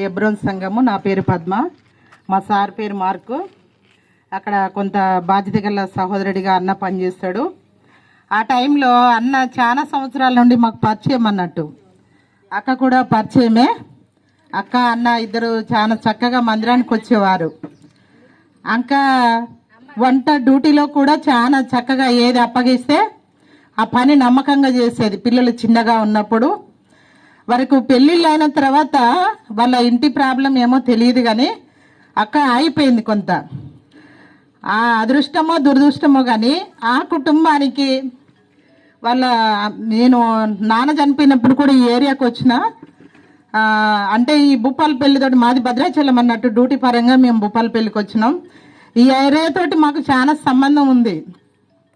ఎబ్రోన్ సంఘము. నా పేరు పద్మ, మా సార్ పేరు మార్కు. అక్కడ కొంత బాధ్యత గల సహోదరుడిగా అన్న పనిచేస్తాడు. ఆ టైంలో అన్న చాలా సంవత్సరాల నుండి మాకు పరిచయం అన్నట్టు. అక్క కూడా పరిచయమే. అక్క అన్న ఇద్దరు చాలా చక్కగా మందిరానికి వచ్చేవారు. అక్క వంట డ్యూటీలో కూడా చాలా చక్కగా ఏది అప్పగిస్తే ఆ పని నమ్మకంగా చేసేది. పిల్లలు చిన్నగా ఉన్నప్పుడు వరకు పెళ్ళిళ్ళు అయిన తర్వాత వాళ్ళ ఇంటి ప్రాబ్లం ఏమో తెలియదు, కానీ అక్క అయిపోయింది కొంత. ఆ అదృష్టమో దురదృష్టమో కానీ ఆ కుటుంబానికి నేను నాన్న చనిపోయినప్పుడు కూడా ఈ ఏరియాకి వచ్చిన, అంటే ఈ భూపాలపల్లితోటి మాది భద్రాచలం అన్నట్టు డ్యూటీ పరంగా మేము భూపాలపల్లికి వచ్చినాం. ఈ ఏరియాతోటి మాకు చాలా సంబంధం ఉంది.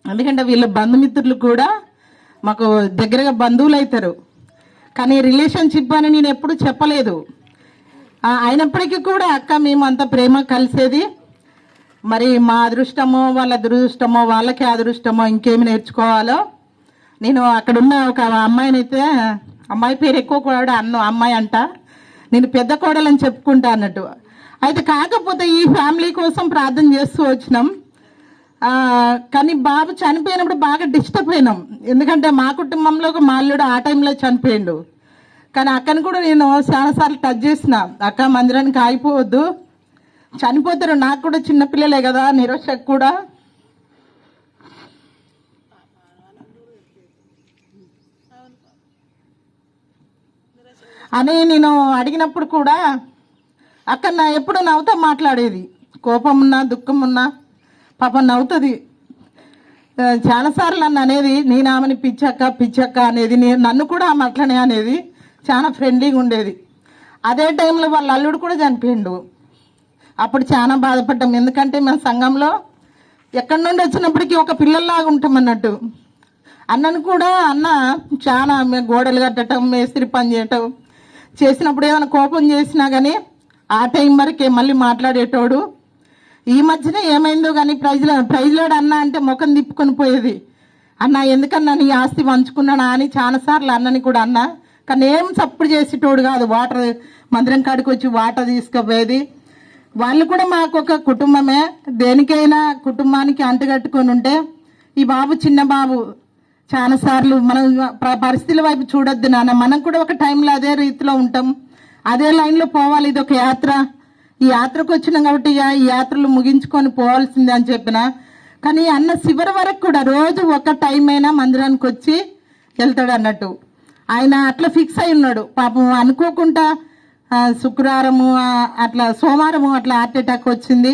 ఎందుకంటే వీళ్ళ బంధుమిత్రులు కూడా మాకు దగ్గరగా బంధువులు అవుతారు. కానీ రిలేషన్షిప్ అని నేను ఎప్పుడు చెప్పలేదు. అయినప్పటికీ కూడా అక్క మేము అంత ప్రేమ కలిసేది. మరి మా అదృష్టమో వాళ్ళ దురదృష్టమో, వాళ్ళకి అదృష్టమో ఇంకేమి నేర్చుకోవాలో. నేను అక్కడున్న ఒక అమ్మాయిని అయితే, అమ్మాయి పేరు ఎక్కువ కూడా అమ్మాయి అంట, నేను పెద్ద కోడలని చెప్పుకుంటా అన్నట్టు. అయితే కాకపోతే ఈ ఫ్యామిలీ కోసం ప్రార్థన చేస్తూ వచ్చినాం. కానీ బాబు చనిపోయినప్పుడు బాగా డిస్టర్బ్ అయినాం. ఎందుకంటే మా కుటుంబంలో ఒక మాల్లుడు ఆ టైంలో చనిపోయిండు. కానీ అక్కని కూడా నేను చాలాసార్లు టచ్ చేసిన, అక్క మందిరానికి ఆగిపోవద్దు, చనిపోతారు, నాకు కూడా చిన్నపిల్లలే కదా, నిరోషకు కూడా. అని నేను అడిగినప్పుడు కూడా అక్క నా ఎప్పుడు నవ్వుతా మాట్లాడేది. కోపం ఉన్నా దుఃఖం ఉన్నా పాపం నవ్వుతుంది. చాలాసార్లు నన్ను అనేది, నేను ఆమెని పిచ్చక్క అనేది, నన్ను కూడా ఆమె అట్లనే అనేది. చాలా ఫ్రెండ్లీగా ఉండేది. అదే టైంలో వాళ్ళ అల్లుడు కూడా చనిపోయిండు. అప్పుడు చాలా బాధపడ్డాం. ఎందుకంటే మేము సంఘంలో ఎక్కడి నుండి వచ్చినప్పటికీ ఒక పిల్లల్లాగా ఉంటాం అన్నట్టు. అన్నను కూడా అన్న చాలా గోడలు కట్టడం, మేస్త్రి పని చేయటం చేసినప్పుడు ఏమైనా కోపం చేసినా కానీ ఆ టైం వరకే మళ్ళీ మాట్లాడేటోడు. ఈ మధ్యన ఏమైందో కానీ ప్రైజ్లాడు అన్న అంటే ముఖం తిప్పుకొని పోయేది. అన్న ఎందుకన్నా నీ ఆస్తి పంచుకున్నానా అని చాలాసార్లు అన్నని కూడా అన్నా. కానీ ఏం సప్పుడు చేసేటోడు కాదు. వాటర్ మందిరం కాడికి వచ్చి వాటర్ తీసుకుపోయేది. వాళ్ళు కూడా మాకు ఒక కుటుంబమే. దేనికైనా కుటుంబానికి అంటుకట్టుకొని ఉంటే, ఈ బాబు చిన్న బాబు చాలాసార్లు మనం పరిస్థితుల వైపు చూడొద్దు నాన్న, మనం కూడా ఒక టైంలో అదే రీతిలో ఉంటాం, అదే లైన్లో పోవాలి. ఇది ఒక యాత్ర. ఈ యాత్రకు వచ్చినాం కాబట్టి ఈ యాత్రలు ముగించుకొని పోవాల్సిందే అని చెప్పిన. కానీ అన్న చివరి వరకు కూడా రోజు ఒక టైం అయినా మందిరానికి వచ్చి వెళ్తాడు అన్నట్టు. ఆయన అట్లా ఫిక్స్ అయి ఉన్నాడు. పాపం అనుకోకుండా శుక్రవారము అట్లా సోమవారము అట్లా హార్ట్ అటాక్ వచ్చింది.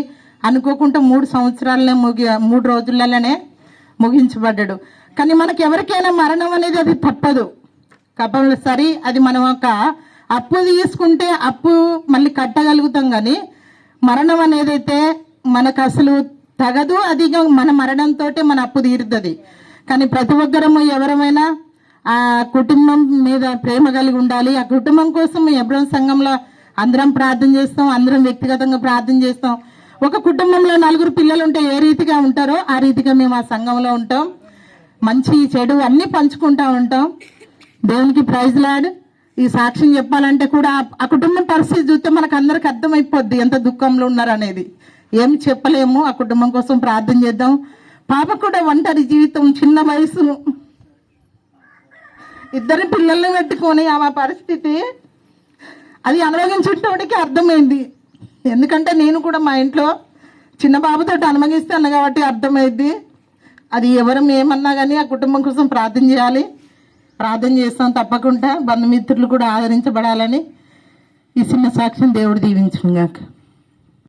అనుకోకుండా 3 సంవత్సరాలనే 3 రోజులలోనే ముగించబడ్డాడు. కానీ మనకి ఎవరికైనా మరణం అనేది అది తప్పదు కంపల్సరీ. అది మనం ఒక అప్పు తీసుకుంటే అప్పు మళ్ళీ కట్టగలుగుతాం, కానీ మరణం అనేది అయితే మనకు అసలు తగదు. అది మన మరణంతో మన అప్పు తీరుతుంది. కానీ ప్రతి ఒక్కరము ఎవరమైనా ఆ కుటుంబం మీద ప్రేమ కలిగి ఉండాలి. ఆ కుటుంబం కోసం ఎబ్రోన్ సంఘంలో అందరం ప్రార్థన చేస్తాం, అందరం వ్యక్తిగతంగా ప్రార్థన చేస్తాం. ఒక కుటుంబంలో 4 పిల్లలు ఉంటే ఏ రీతిగా ఉంటారో ఆ రీతిగా మేము ఆ సంఘంలో ఉంటాం. మంచి చెడు అన్నీ పంచుకుంటూ ఉంటాం. దేవునికి ప్రైజ్ లాడ్. ఈ సాక్ష్యం చెప్పాలంటే కూడా ఆ కుటుంబం పరిస్థితి చూస్తే మనకు అందరికి అర్థమైపోద్ది ఎంత దుఃఖంలో ఉన్నారనేది. ఏమి చెప్పలేము. ఆ కుటుంబం కోసం ప్రార్థన చేద్దాం. పాప కూడా ఒంటరి జీవితం, చిన్న వయసు, 2 పిల్లల్ని పెట్టుకొని ఆమె పరిస్థితి అది అనుభవించుంటోడికి అర్థమైంది. ఎందుకంటే నేను కూడా మా ఇంట్లో చిన్న బాబుతో అనుభవిస్తాను కాబట్టి అర్థమైంది. అది ఎవరు ఏమన్నా కానీ ఆ కుటుంబం కోసం ప్రార్థన చేయాలి. ప్రార్థన చేస్తాం తప్పకుండా. బంధుమిత్రులు కూడా ఆదరించబడాలని ఈ చిన్న సాక్ష్యం దేవుడు దీవించుగాక.